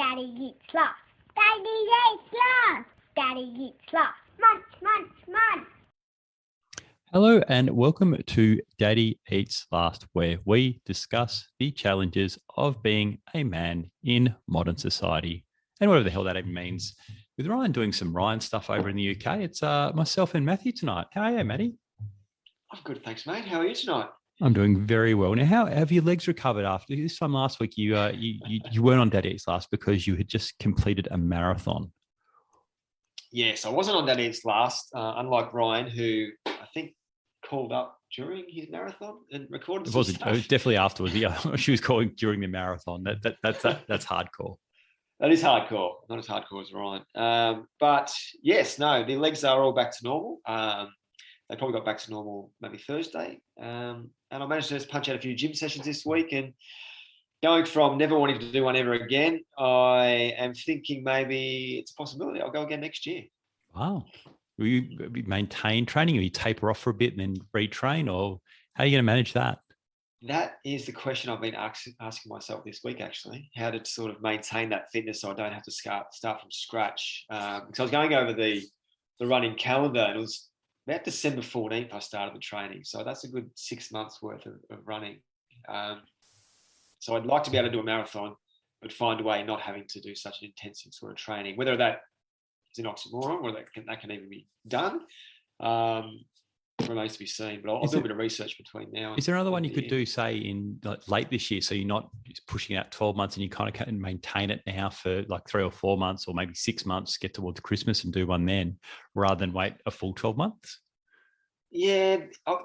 Daddy eats lots. Daddy eats lots. Daddy eats lots. Munch, munch, munch. Hello and welcome to Daddy Eats Last, where we discuss the challenges of being a man in modern society and whatever the hell that even means. With Ryan doing some Ryan stuff over in the UK, it's myself and Matty tonight. How are you, Matty? I'm good, thanks, mate. How are you tonight? I'm doing very well. Now, how have your legs recovered after this time last week? You weren't on Daddy Eats Last because you had just completed a marathon. Yes, I wasn't on Daddy Eats Last, unlike Ryan, who I think called up during his marathon and recorded. It was definitely afterwards. Yeah, she was calling during the marathon. That's hardcore. That is hardcore. Not as hardcore as Ryan. But yes, no, the legs are all back to normal. They probably got back to normal maybe Thursday. And I managed to just punch out a few gym sessions this week. And going from never wanting to do one ever again, I am thinking maybe it's a possibility I'll go again next year. Wow. Will you maintain training, or you taper off for a bit and then retrain, or how are you going to manage that? That is the question I've been asking myself this week, actually, how to sort of maintain that fitness so I don't have to start from scratch. Because I was going over the running calendar, and it was about December 14th I started the training. So that's a good 6 months worth of running. So I'd like to be able to do a marathon, but find a way not having to do such an intensive sort of training, whether that is an oxymoron or that can even be done. Remains to be seen, but I'll do a bit of research between now. Is there another one you could do, say, in late this year, so you're not just pushing out 12 months and you kind of can maintain it now for like 3 or 4 months or maybe 6 months, get towards Christmas and do one then, rather than wait a full 12 months? Yeah,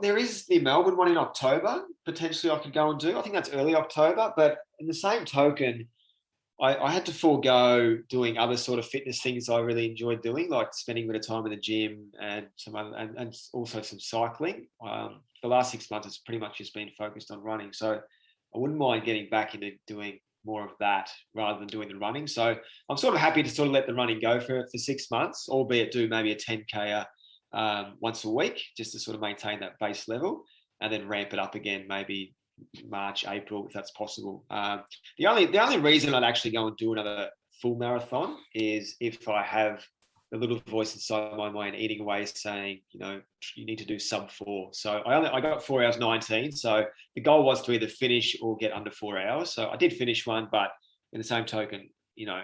there is the Melbourne one in October. Potentially I could go and do. I think that's early October, but in the same token, I had to forego doing other sort of fitness things I really enjoyed doing, like spending a bit of time in the gym and some other, and also some cycling. The last 6 months, it's pretty much just been focused on running. So I wouldn't mind getting back into doing more of that rather than doing the running. So I'm sort of happy to sort of let the running go for 6 months, albeit do maybe a 10K once a week, just to sort of maintain that base level, and then ramp it up again, maybe March, April, if that's possible. The only reason I'd actually go and do another full marathon is if I have the little voice inside my mind eating away saying, you need to do sub 4. So I got 4 hours 19. So the goal was to either finish or get under 4 hours. So I did finish one, but in the same token, I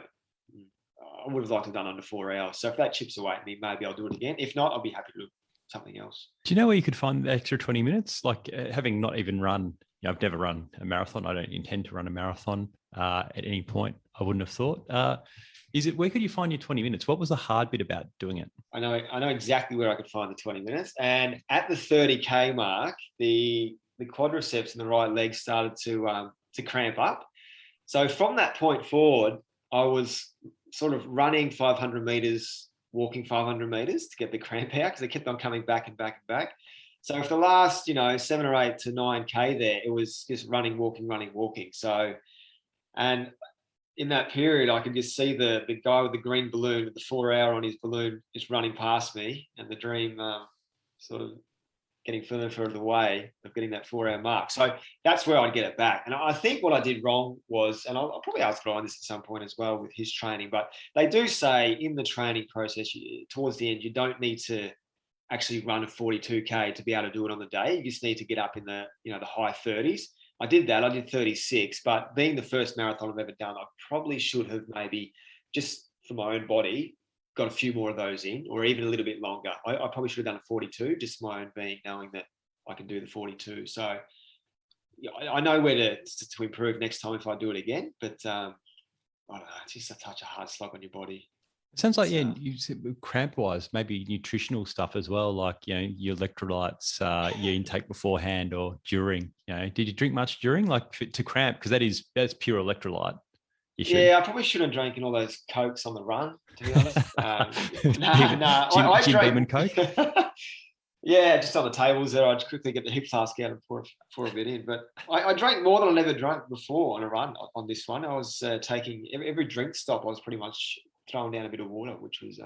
would have liked to have done under 4 hours. So if that chips away at me, maybe I'll do it again. If not, I'll be happy to do something else. Do you know where you could find the extra 20 minutes? Like having not even run, I've never run a marathon. I don't intend to run a marathon at any point, I wouldn't have thought. Where could you find your 20 minutes? What was the hard bit about doing it? I know exactly where I could find the 20 minutes. And at the 30K mark, the quadriceps and the right leg started to cramp up. So from that point forward, I was sort of running 500 meters, walking 500 meters to get the cramp out, because they kept on coming back and back and back. So for the last, 7 or 8 to 9K there, it was just running, walking. So, and in that period, I could just see the guy with the green balloon, with the 4 hour on his balloon, just running past me, and the dream sort of getting further and further away of getting that 4 hour mark. So that's where I'd get it back. And I think what I did wrong was, and I'll probably ask Ryan this at some point as well with his training, but they do say in the training process, towards the end, you don't need to actually run a 42K to be able to do it on the day. You just need to get up in the high 30s. I did that. I did 36, but being the first marathon I've ever done, I probably should have maybe, just for my own body, got a few more of those in, or even a little bit longer. I probably should have done a 42, just my own being, knowing that I can do the 42. So I know where to improve next time if I do it again, but I don't know, it's just such a hard slog on your body. It sounds like, you said cramp-wise, maybe nutritional stuff as well, like, your electrolytes, your intake beforehand or during. Did you drink much during, like to cramp? Because that's pure electrolyte issue. Yeah, I probably shouldn't have drank all those Cokes on the run, to be honest. I Jim drank Beam and Coke? Yeah, just on the tables there. I'd quickly get the hip flask out and pour a bit in. But I drank more than I never drank before on a run on this one. I was taking every drink stop, I was pretty much throwing down a bit of water, which was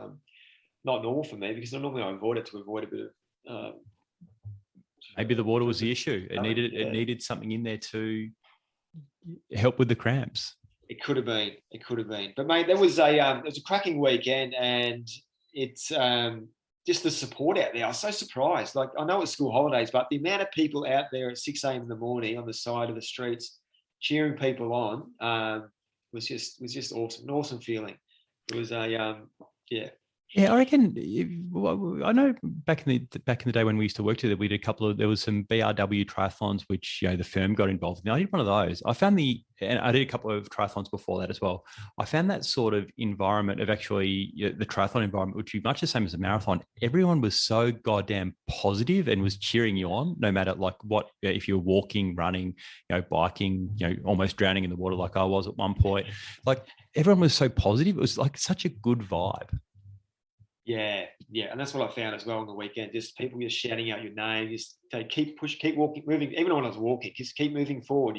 not normal for me, because normally I avoid it to avoid a bit of. Maybe the water was the issue. It needed something in there to help with the cramps. It could have been. It could have been. But mate, there was it was a cracking weekend, and it's just the support out there. I was so surprised. Like, I know it's school holidays, but the amount of people out there at 6 a.m. in the morning on the side of the streets cheering people on was just awesome. An awesome feeling. It was a yeah. Yeah, I reckon. I know back in the day when we used to work together, we did a couple of. There was some BRW triathlons, which the firm got involved in. I did one of those. And I did a couple of triathlons before that as well. I found that sort of environment of actually the triathlon environment, which is much the same as a marathon. Everyone was so goddamn positive and was cheering you on, no matter like what. If you're walking, running, biking, almost drowning in the water like I was at one point. Like everyone was so positive. It was like such a good vibe. Yeah, and that's what I found as well on the weekend. Just people just shouting out your name, just keep walking, moving. Even when I was walking, just keep moving forward.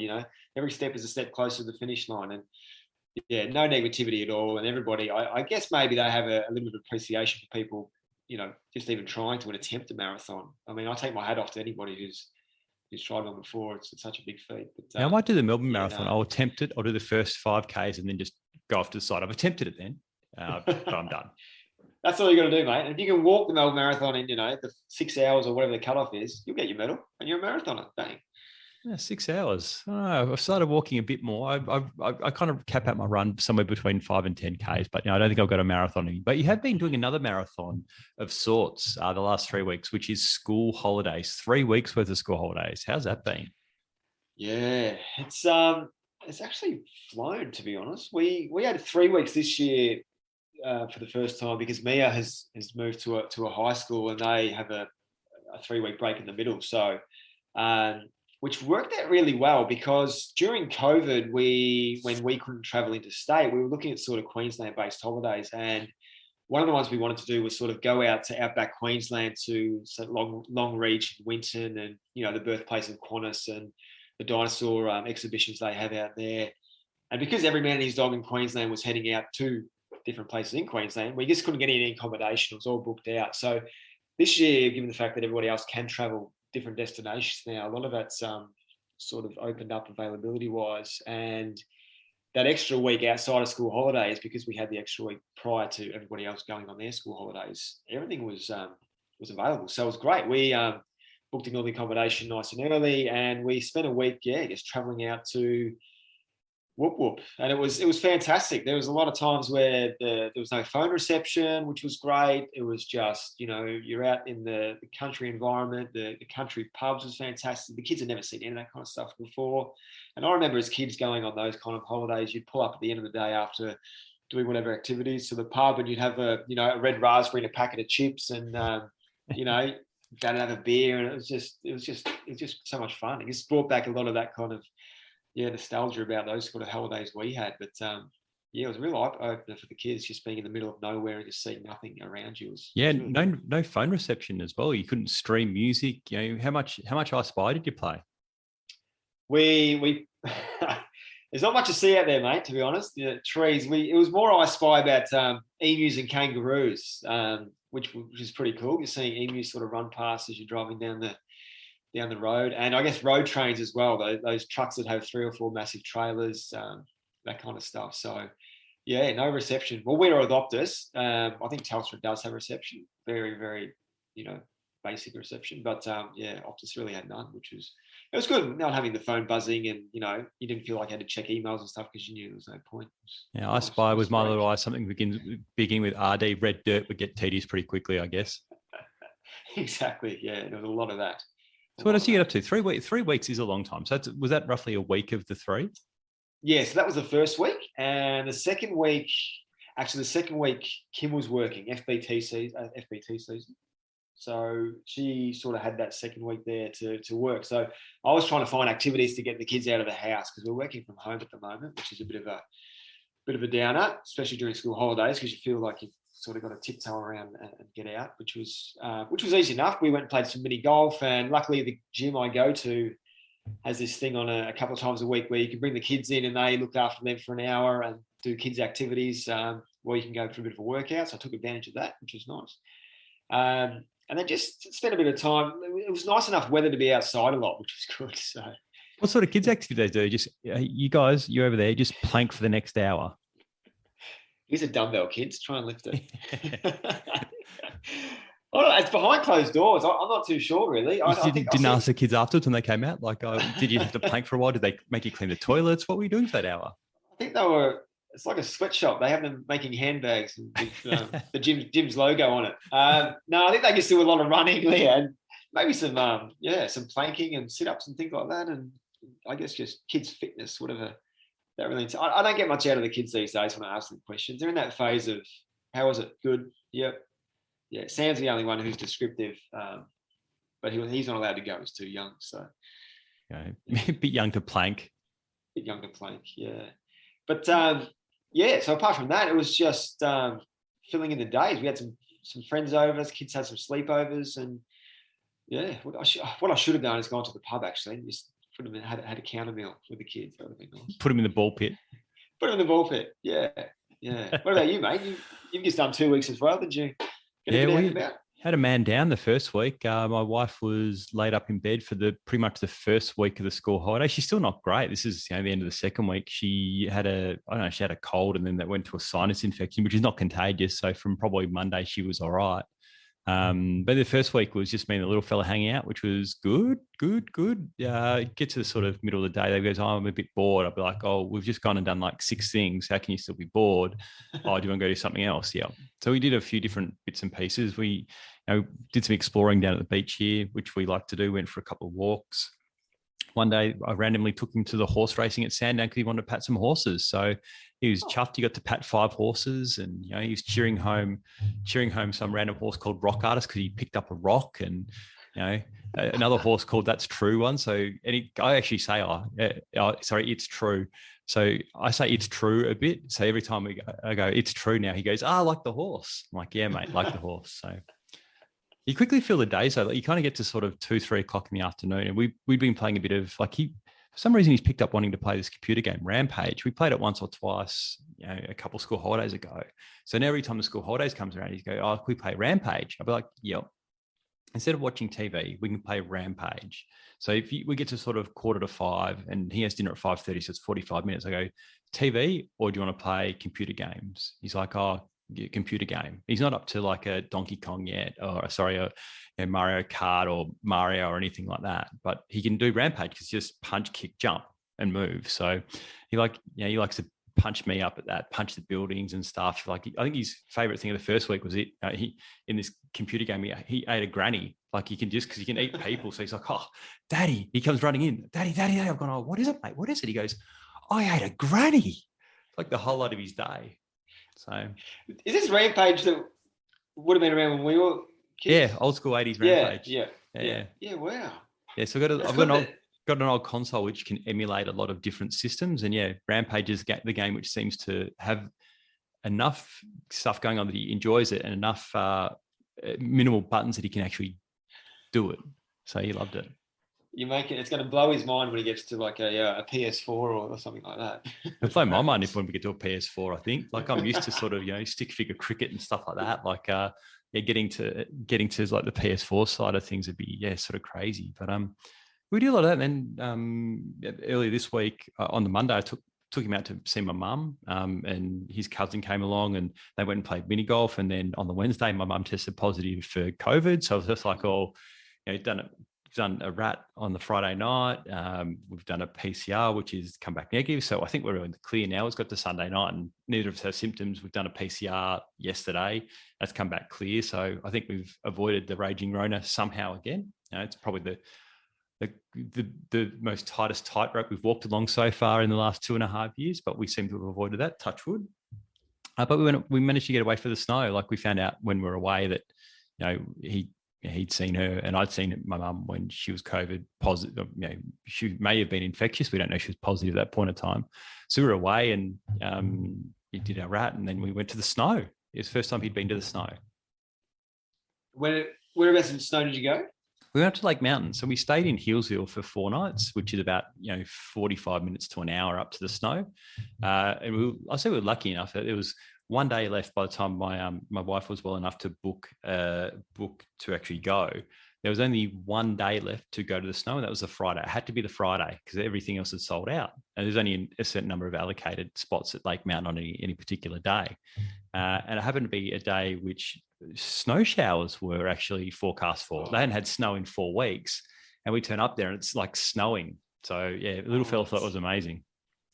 Every step is a step closer to the finish line, and no negativity at all. And everybody, I guess maybe they have a little bit of appreciation for people, just even trying to attempt a marathon. I mean, I take my hat off to anybody who's tried one before. It's such a big feat. But I might do the Melbourne Marathon. I'll attempt it. I'll do the first 5Ks and then just go off to the side. I've attempted it then, but I'm done. That's all you got to do, mate. And if you can walk the Melbourne Marathon in, the 6 hours or whatever the cutoff is, you'll get your medal and you're a marathoner. Bang. Yeah, 6 hours. Oh, I've started walking a bit more. I kind of cap out my run somewhere between 5 and 10Ks, but I don't think I've got a marathon. But you have been doing another marathon of sorts the last 3 weeks, which is school holidays. 3 weeks worth of school holidays. How's that been? Yeah, it's actually flown, to be honest. We had 3 weeks this year. For the first time, because Mia has moved to a high school and they have a 3-week break in the middle. So, which worked out really well because during COVID, when we couldn't travel interstate, we were looking at sort of Queensland-based holidays. And one of the ones we wanted to do was sort of go out to outback Queensland to Longreach, Winton, and the birthplace of Qantas and the dinosaur exhibitions they have out there. And because every man and his dog in Queensland was heading out to different places in Queensland, we just couldn't get any accommodation. It was all booked out. So this year, given the fact that everybody else can travel different destinations now, a lot of that's sort of opened up availability wise. And that extra week outside of school holidays, because we had the extra week prior to everybody else going on their school holidays, everything was available. So it was great. We booked all the accommodation nice and early, and we spent a week, just traveling out to Whoop. And it was fantastic. There was a lot of times where there was no phone reception, which was great. It was just, you're out in the country environment. The country pubs was fantastic. The kids had never seen any of that kind of stuff before. And I remember as kids going on those kind of holidays, you'd pull up at the end of the day after doing whatever activities to the pub, and you'd have a red raspberry and a packet of chips, and go to have a beer, and it was just so much fun. It just brought back a lot of that kind of nostalgia about those sort of holidays we had. But it was a real eye-opener for the kids, just being in the middle of nowhere and just seeing nothing around you. No phone reception as well. You couldn't stream music. How much I Spy did you play? We there's not much to see out there, mate, to be honest. Trees. It was more I Spy about emus and kangaroos, which is pretty cool. You're seeing emus sort of run past as you're driving down the road, and I guess road trains as well. Those trucks that have 3 or 4 massive trailers, that kind of stuff. So, no reception. Well, we're with Optus. I think Telstra does have reception, very, very, basic reception. But Optus really had none, it was good. Not having the phone buzzing, and you didn't feel like you had to check emails and stuff because you knew there was no point. I Spy was my little eye. Something beginning with RD, red dirt, would get tedious pretty quickly, I guess. Exactly. Yeah, there was a lot of that. So what else you get up to? 3 weeks. 3 weeks is a long time. So was that roughly a week of the 3? Yeah, so that was the first week. And the second week, Kim was working FBT season. So she sort of had that second week there to work. So I was trying to find activities to get the kids out of the house because we're working from home at the moment, which is a bit of a downer, especially during school holidays, because you feel like you've sort of got to tiptoe around and get out, which was easy enough. We went and played some mini golf, and luckily the gym I go to has this thing on a couple of times a week where you can bring the kids in and they look after them for an hour and do kids activities where you can go for a bit of a workout. So I took advantage of that, which was nice. And then just spent a bit of time. It was nice enough weather to be outside a lot, which was good. So What sort of kids activities do? Just you guys, you over there, just plank for the next hour. Here's a dumbbell, kids. Try and lift it. Oh, no, it's behind closed doors. I'm not too sure, really. You didn't ask the kids afterwards when they came out? Like, did you have to plank for a while? Did they make you clean the toilets? What were you doing for that hour? I think they were. It's like a sweatshop. They have them making handbags with the gym's logo on it. No, I think they just do a lot of running, Leah, and maybe some some planking and sit-ups and things like that. And I guess just kids' fitness, whatever. That really. I don't get much out of the kids these days when I ask them questions. They're in that phase of, how was it? Good. Yep. Yeah. Sam's the only one who's descriptive, but he's not allowed to go. He's too young. So. A bit young to plank. Bit young to plank. Yeah. But so apart from that, it was just filling in the days. We had some friends over, kids had some sleepovers, and what I should have done is gone to the pub actually and just put them in, had a counter meal with the kids. That would have been nice. Put them in the ball pit. Put them in the ball pit. Yeah. What about you, mate? You've just done 2 weeks as well, did you? We had a man down the first week. My wife was laid up in bed for pretty much the first week of the school holiday. She's still not great. This is the end of the second week. She had a cold, and then that went to a sinus infection, which is not contagious. So from probably Monday, she was all right. But the first week was just me and the little fella hanging out, which was good. Get to the sort of middle of the day, they goes, oh, I'm a bit bored. I'll be like, oh, we've just gone and done like 6 things. How can you still be bored? Oh, do you want to go do something else? Yeah. So we did a few different bits and pieces. We did some exploring down at the beach here, which we like to do. Went for a couple of walks. One day I randomly took him to the horse racing at Sandown because he wanted to pat some horses. So he was chuffed. He got to pat 5 horses, and he was cheering home some random horse called Rock Artist because he picked up a rock, and another horse called That's True one. So I actually say, it's true. So I say it's true a bit. So every time I go, it's true now. He goes, I like the horse. I'm like, yeah, mate, like the horse. So you quickly fill the day. So you kind of get to sort of 2-3 o'clock in the afternoon, and we've been playing a bit of for some reason he's picked up wanting to play this computer game, Rampage. We played it once or twice, a couple of school holidays ago. So now every time the school holidays comes around, he's go, oh, can we play Rampage? I'll be like, yep. Instead of watching TV, we can play Rampage. So if we get to sort of 4:45 and he has dinner at 5:30, so it's 45 minutes. I go, TV, or do you want to play computer games? He's like, oh, computer game. He's not up to like a Donkey Kong yet, or a Mario Kart or Mario or anything like that. But he can do Rampage because just punch, kick, jump, and move. So he likes to punch me up at that, punch the buildings and stuff. Like I think his favorite thing of the first week was he in this computer game he ate a granny. Like because he can eat people. So he's like, oh, Daddy. He comes running in, Daddy. I've gone, oh, what is it, mate? What is it? He goes, I ate a granny. Like the whole lot of his day. So is this Rampage that would have been around when we were kids? Yeah, old school 80s Rampage. Yeah. Wow. Yeah, so I've got an old console which can emulate a lot of different systems, and Rampage is the game which seems to have enough stuff going on that he enjoys it, and enough minimal buttons that he can actually do it. So he loved it. It's going to blow his mind when he gets to like a PS4 or something like that. It'll blow my mind when we get to a PS4, I think. Like I'm used to sort of, stick figure cricket and stuff like that. Like, getting to like the PS4 side of things would be, sort of crazy. But we do a lot of that. And then earlier this week on the Monday, I took him out to see my mum, and his cousin came along, and they went and played mini golf. And then on the Wednesday, my mum tested positive for COVID. So I was just like, done a rat on the Friday night. We've done a PCR, which is come back negative. So I think we're in the clear now. It's got to Sunday night, and neither of us have symptoms. We've done a PCR yesterday. That's come back clear. So I think we've avoided the raging Rona somehow again. It's probably the most tightest tightrope we've walked along so far in the last 2.5 years, but we seem to have avoided that, touch wood. But we managed to get away for the snow. Like we found out when we were away that, he'd seen her, and I'd seen my mum when she was COVID positive. She may have been infectious. We don't know if she was positive at that point of time. So we were away, and he did our rat, and then we went to the snow. It was the first time he'd been to the snow. Whereabouts in the snow did you go? We went up to Lake Mountain. So we stayed in Healesville for 4 nights, which is about 45 minutes to an hour up to the snow. And I say we were lucky enough that there was one day left by the time my wife was well enough to book to actually go. there was only one day left to go to the snow, and that was the Friday. It had to be the Friday because everything else had sold out. And there's only a certain number of allocated spots at Lake Mountain on any particular day. And it happened to be a day which snow showers were actually forecast for. They hadn't had snow in 4 weeks, and we turn up there and it's like snowing. So yeah, the little fella thought it was amazing.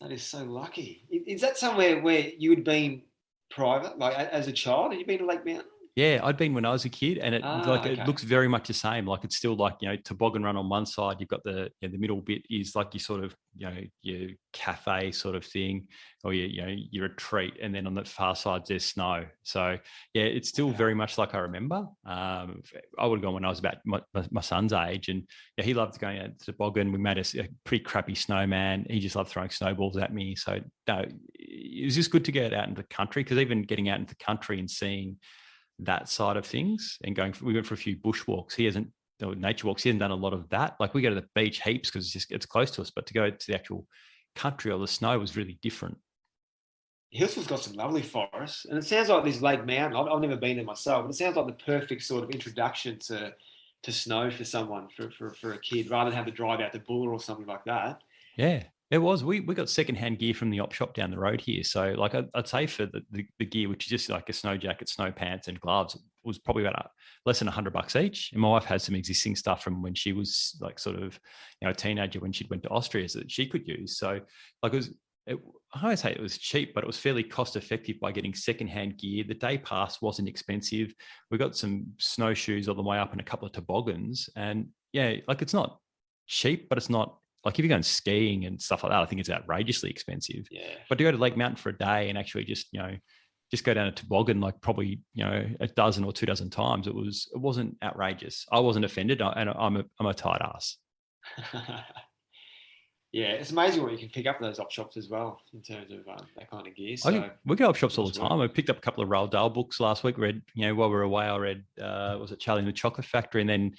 That is so lucky. Is that somewhere where you had been private, like as a child? Had you been to Lake Mountain? Yeah, I'd been when I was a kid, and it okay. looks very much the same. Like it's still like, toboggan run on one side. You've got the middle bit is like your sort of your cafe sort of thing, or your retreat, and then on the far side there's snow. So yeah, it's still very much like I remember. I would have gone when I was about my son's age, and yeah, he loved going out to toboggan. We made a pretty crappy snowman. He just loved throwing snowballs at me. So no, it was just good to get out into the country, because even getting out into the country and seeing that side of things and we went for a few bushwalks. Nature walks. He hasn't done a lot of that. Like we go to the beach heaps because it's close to us, but to go to the actual country or the snow was really different. Hillsville's got some lovely forests, and it sounds like this Lake Mountain. I've never been there myself, but it sounds like the perfect sort of introduction to snow for someone, for a kid, rather than have to drive out to Buller or something like that. Yeah. It was. We got secondhand gear from the op shop down the road here. So like I'd say for the gear, which is just like a snow jacket, snow pants and gloves, was probably about less than $100 each. And my wife had some existing stuff from when she was like sort of, a teenager, when she went to Austria, that she could use. So like I don't say it was cheap, but it was fairly cost effective by getting secondhand gear. The day pass wasn't expensive. We got some snowshoes all the way up and a couple of toboggans. And yeah, like it's not cheap, but it's not, like if you're going skiing and stuff like that, I think it's outrageously expensive. Yeah. But to go to Lake Mountain for a day and actually just go down a toboggan like probably a dozen or 2 dozen times, it wasn't outrageous. I wasn't offended, and I'm a tight ass. Yeah, it's amazing what you can pick up in those op shops as well in terms of that kind of gear. So we go op shops all the time. I picked up a couple of Roald Dahl books last week. Read, while we were away, I read was it Charlie and the Chocolate Factory, and then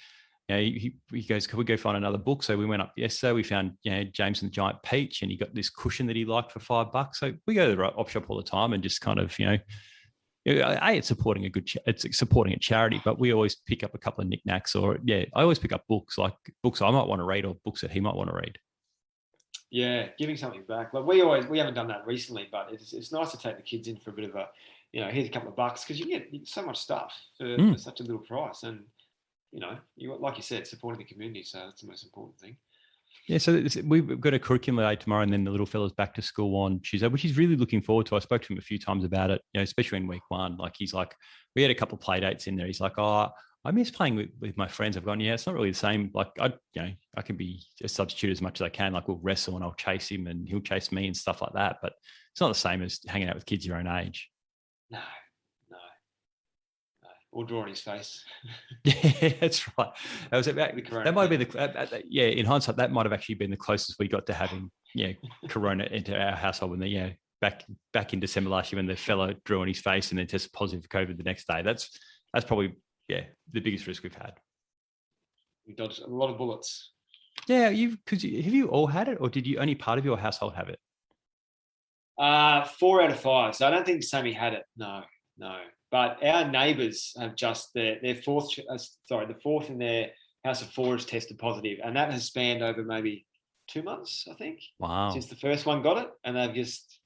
he goes, "Can we go find another book?" So we went up yesterday. We found James and the Giant Peach, and he got this cushion that he liked for $5. So we go to the op shop all the time and just kind of it's supporting it's supporting a charity, but we always pick up a couple of knickknacks, or I always pick up books, like books I might want to read or books that he might want to read. Yeah, giving something back. Like we haven't done that recently, but it's nice to take the kids in for a bit of a, here's a couple of bucks, because you get so much stuff for such a little price, and like you said, supporting the community. So that's the most important thing. Yeah, so we've got a curriculum day tomorrow, and then the little fella's back to school on Tuesday, which he's really looking forward to. I spoke to him a few times about it, especially in week 1. Like he's like, we had a couple of play dates in there. He's like, oh, I miss playing with my friends. I've gone, yeah, it's not really the same. Like I can be a substitute as much as I can. Like we'll wrestle and I'll chase him and he'll chase me and stuff like that. But it's not the same as hanging out with kids your own age. No. Or drawing his face. Yeah, that's right. That might have been in hindsight, that might have actually been the closest we got to having corona into our household, when the back in December last year, when the fella drew on his face and then tested positive for COVID the next day. That's probably the biggest risk we've had. We dodged a lot of bullets. Yeah, have you all had it, or did you only part of your household have it? 4 out of 5. So I don't think Sammy had it. No. But our neighbours have just the fourth in their house of 4 has tested positive, and that has spanned over maybe 2 months, I think. Wow! Since the first one got it, and they've just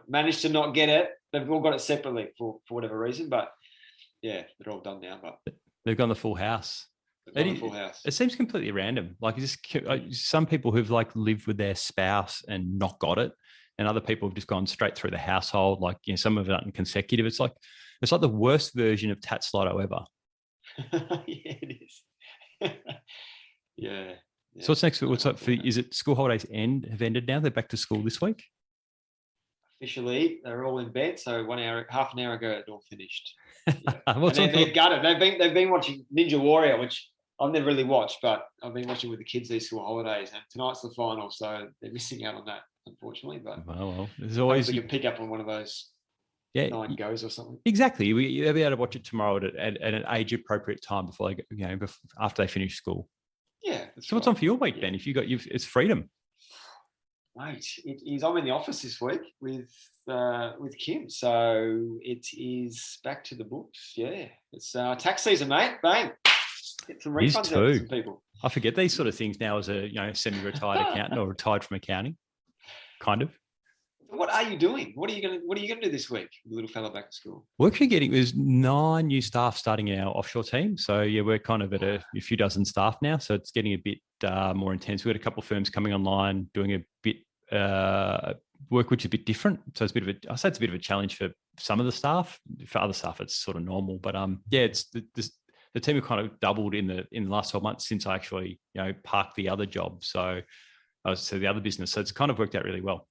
managed to not get it. They've all got it separately for whatever reason, but yeah, they're all done now. But they've gone the full house. It seems completely random. Like some people who've like lived with their spouse and not got it, and other people have just gone straight through the household. Like some of it in consecutive. It's like the worst version of Tats Lotto ever. Yeah, it is. Yeah. So what's next? What's up for? Is it school holidays have ended now? They're back to school this week. Officially, they're all in bed. So half an hour ago, it all finished. Yeah. They've got it. They've been watching Ninja Warrior, which I've never really watched, but I've been watching with the kids these school holidays, and tonight's the final, so they're missing out on that, unfortunately. But well, there's always you can pick up on one of those 9 goes or something. Exactly, they'll be able to watch it tomorrow at an age appropriate time before they go, after they finish school. Yeah. So what's on for your week, Ben? If it's freedom. Mate, I'm in the office this week with Kim, so it is back to the books. Yeah, it's tax season, mate. Bang. Get some It is refunds out too. of some people. I forget these sort of things now as a semi-retired accountant or retired from accounting, kind of. What are you doing? What are you gonna do this week? The little fella back to school. We're actually there's 9 new staff starting our offshore team. So yeah, we're kind of at a few dozen staff now. So it's getting a bit more intense. We've got a couple of firms coming online, doing a bit work which is a bit different. So it's I say it's a bit of a challenge for some of the staff. For other staff, it's sort of normal. But yeah, it's the team have kind of doubled in the last 12 months since I actually parked the other job. So the other business. So it's kind of worked out really well.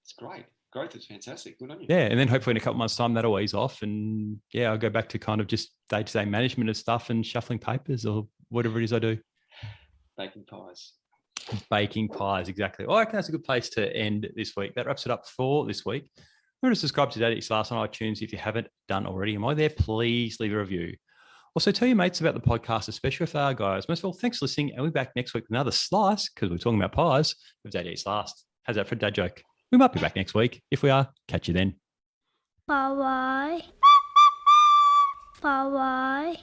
It's great. Growth is fantastic. Good on you. Yeah. And then hopefully in a couple of months' time, that'll ease off. And yeah, I'll go back to kind of just day-to-day management of stuff and shuffling papers or whatever it is I do. Baking pies. Baking pies, exactly. Oh, I reckon that's a good place to end this week. That wraps it up for this week. Remember to subscribe to Daddy Eats Last on iTunes if you haven't done already. Am I there? Please leave a review. Also, tell your mates about the podcast, especially with our guys. Most of all, thanks for listening. And we'll be back next week with another slice, because we're talking about pies, of Daddy Eats Last. How's that for a dad joke? We might be back next week. If we are, catch you then. Bye-bye. Bye-bye.